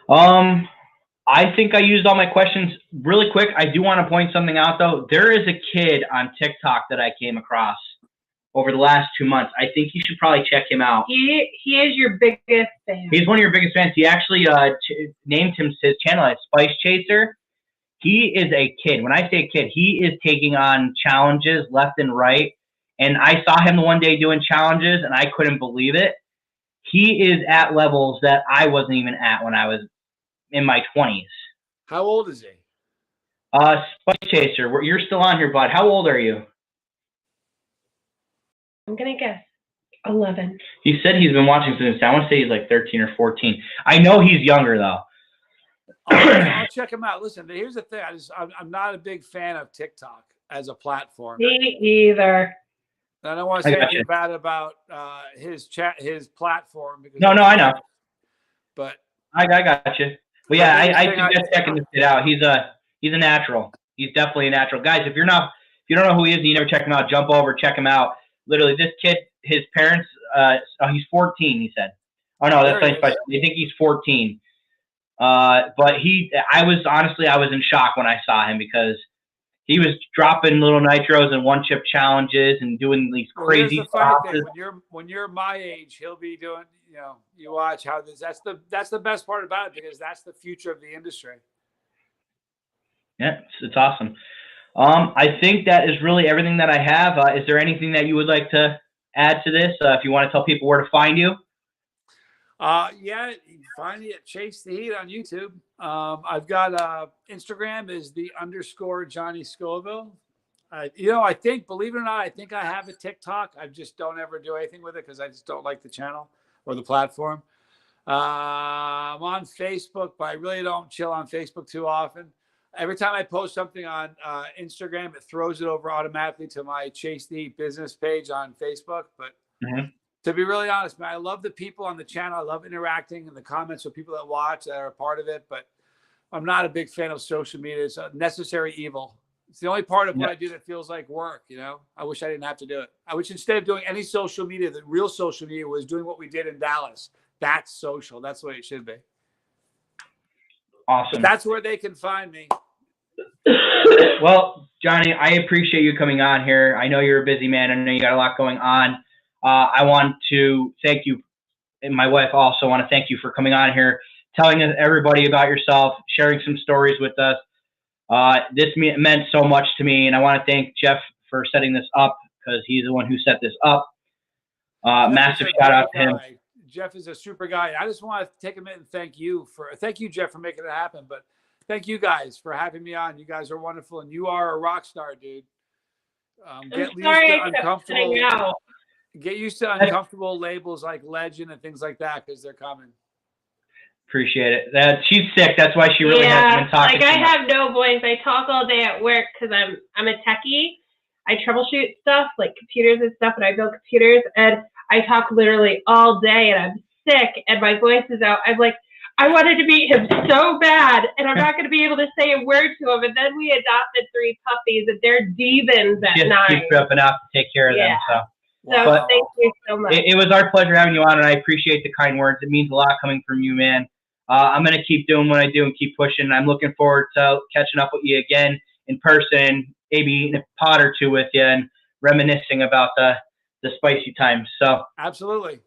I think I used all my questions. Really quick, I do want to point something out, though. There is a kid on TikTok that I came across over the last 2 months. I think you should probably check him out. He is your biggest fan. He's one of your biggest fans. He actually named his channel as Spice Chaser. He is a kid. When I say kid, he is taking on challenges left and right. And I saw him one day doing challenges, and I couldn't believe it. He is at levels that I wasn't even at when I was in my 20s. How old is he? Spice Chaser, you're still on here, bud. How old are you? I'm going to guess 11. He said he's been watching since, I want to say he's like 13 or 14. I know he's younger, though. I'll check him out. Listen, here's the thing. I'm not a big fan of TikTok as a platform. Me either. I don't want to say anything bad about his platform. Because no, I know. But I got you. But yeah, I suggest checking this kid out. He's a natural. He's definitely a natural. Guys, if you don't know who he is and you never check him out, jump over, check him out. Literally, this kid, his parents, he's 14, he said. Oh no, that's not Spice. They think he's 14. But I was in shock when I saw him, because he was dropping little nitros and one chip challenges and doing these crazy here's the funny thing. sauces. When you're my age, he'll be doing, you watch how this, that's the best part about it, because that's the future of the industry. Yeah, it's awesome. I think that is really everything that I have. Is there anything that you would like to add to this? If you want to tell people where to find you. Yeah, you can find me at Chase the Heat on YouTube. I've got Instagram is _, Johnny Scoville. I think, believe it or not, I think I have a TikTok. I just don't ever do anything with it because I just don't like the channel or the platform. I'm on Facebook, but I really don't chill on Facebook too often. Every time I post something on Instagram, it throws it over automatically to my Chase the Heat business page on Facebook. But to be really honest, man, I love the people on the channel. I love interacting in the comments with people that watch, that are a part of it. But I'm not a big fan of social media. It's a necessary evil. It's the only part of what I do that feels like work. I wish I didn't have to do it. I wish instead of doing any social media, the real social media was doing what we did in Dallas. That's social. That's the way it should be. Awesome. But that's where they can find me. Well, Johnny, I appreciate you coming on here. I know you're a busy man. I know you got a lot going on. I want to thank you, and my wife also want to thank you for coming on here, telling everybody about yourself, sharing some stories with us. This meant so much to me, and I want to thank Jeff for setting this up, because he's the one who set this up. Massive shout out to him. Jeff is a super guy. I just want to take a minute and thank you, Jeff, for making it happen. But thank you guys for having me on. You guys are wonderful, and you are a rock star, dude. Get used to uncomfortable labels like Legend and things like that, because they're coming. Appreciate it. She's sick. That's why she really hasn't been talking. I have no voice. I talk all day at work because I'm a techie. I troubleshoot stuff like computers and stuff, and I build computers, and I talk literally all day, and I'm sick, and my voice is out. I'm like, I wanted to meet him so bad, and I'm not going to be able to say a word to him. And then we adopted 3 puppies, and they're demons at 9. Keep up enough to take care of them. So thank you so much. It was our pleasure having you on, and I appreciate the kind words. It means a lot coming from you, man. I'm going to keep doing what I do and keep pushing. I'm looking forward to catching up with you again in person, maybe eating a pot or two with you and reminiscing about the spicy times. So absolutely.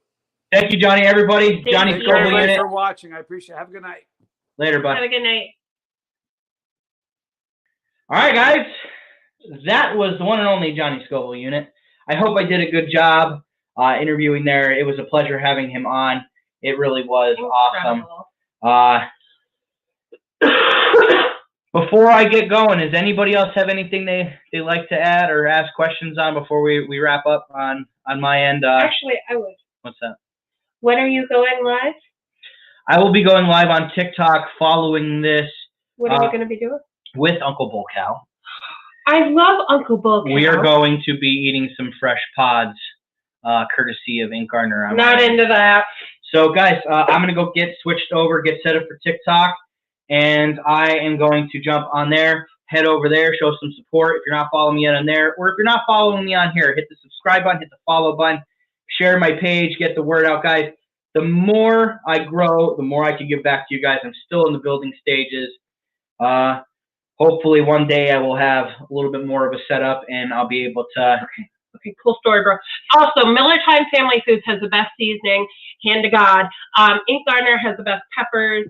Thank you, Johnny, everybody. Johnny Scoville Unit. For watching. I appreciate it. Have a good night. Later, bud. Have a good night. All right, guys. That was the one and only Johnny Scoville Unit. I hope I did a good job interviewing there. It was a pleasure having him on. It really was awesome. Before I get going, does anybody else have anything they like to add or ask questions on before we wrap up on my end? Actually, I would. What's that? When are you going live? I will be going live on TikTok following this. What are you going to be doing? With Uncle Bull Cow. I love Uncle Bull Cow. We are going to be eating some fresh pods, courtesy of Ink Gardner. I'm not into that. So, guys, I'm going to go get switched over, get set up for TikTok, and I am going to jump on there, head over there, show some support. If you're not following me on there, or if you're not following me on here, hit the subscribe button, hit the follow button, share my page, get the word out, guys. The more I grow, the more I can give back to you guys. I'm still in the building stages. Hopefully one day I will have a little bit more of a setup, and I'll be able to. Okay, cool story, bro. Also, Miller Time Family Foods has the best seasoning, hand to God. Ink Gardner has the best peppers.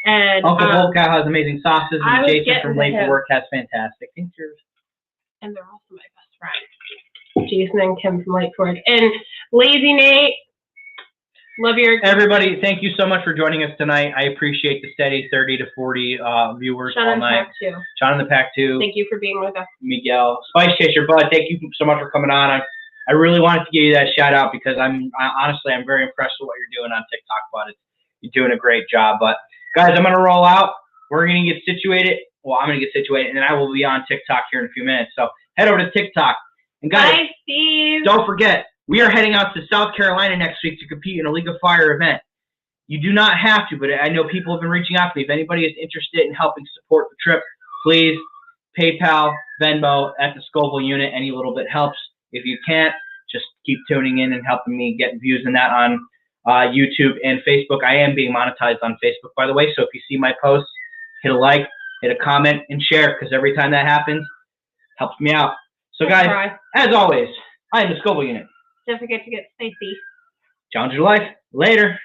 And Uncle Bull Cow has amazing sauces, and Jason from Late for Work has fantastic tinctures. And they're also my best friends, Jason and Kim from Late for Work. And Lazy Nate, love your... Everybody, thank you so much for joining us tonight. I appreciate the steady 30 to 40 viewers all night. Sean in the Pack 2. Thank you for being with us. Miguel. Spice Chaser Bud, thank you so much for coming on. I really wanted to give you that shout out because honestly, I'm very impressed with what you're doing on TikTok, bud. You're doing a great job. But guys, I'm going to roll out. We're going to get situated. Well, I'm going to get situated, and then I will be on TikTok here in a few minutes. So head over to TikTok. And guys, bye, Steve. Don't forget, we are heading out to South Carolina next week to compete in a League of Fire event. You do not have to, but I know people have been reaching out to me. If anybody is interested in helping support the trip, please PayPal, Venmo at the Scoville Unit. Any little bit helps. If you can't, just keep tuning in and helping me get views in that on YouTube and Facebook. I am being monetized on Facebook, by the way. So if you see my posts, hit a like, hit a comment, and share, because every time that happens, Helps me out. So, Let's guys, try. as always, I am the Scoville Unit. Don't forget to get spicy. Challenge your life. Later.